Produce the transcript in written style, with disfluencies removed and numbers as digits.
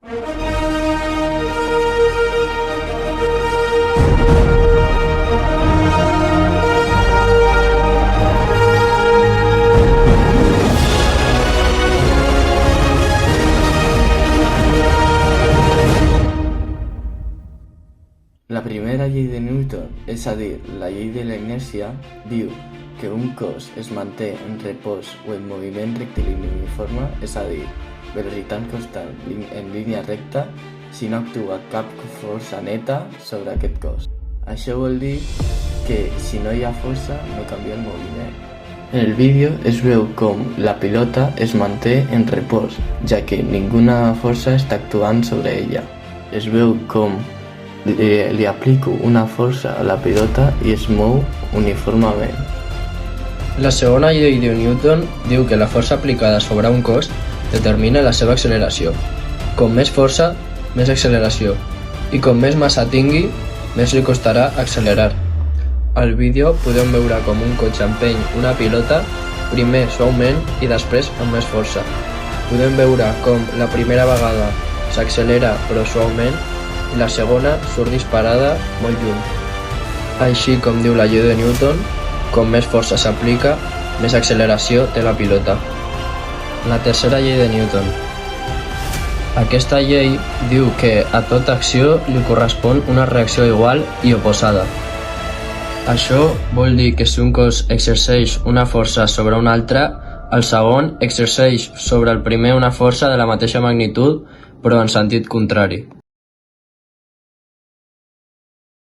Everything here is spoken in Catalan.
La primera llei de Newton, és a dir, la llei de la inèrcia, diu que un cos es manté en repòs o en moviment rectilini uniforme, és a dir, velocitat constant en línia recta, si no actua cap força neta sobre aquest cos. Això vol dir que si no hi ha força no canvia el moviment. En el vídeo es veu com la pilota es manté en repòs, ja que ninguna força està actuant sobre ella. Es veu com li aplico una força a la pilota i es mou uniformement. La segona llei de Newton diu que la força aplicada sobre un cos determina la seva acceleració. Com més força, més acceleració, i com més massa tingui, més li costarà accelerar. Al vídeo podem veure com un cotxe empeny una pilota, primer suaument i després amb més força. Podem veure com la primera vegada s'accelera però suaument i la segona surt disparada molt lluny. Així com diu la llei de Newton, com més força s'aplica, més acceleració té la pilota. La tercera llei de Newton. Aquesta llei diu que a tota acció li correspon una reacció igual i oposada. Això vol dir que si un cos exerceix una força sobre un altre, el segon exerceix sobre el primer una força de la mateixa magnitud, però en sentit contrari.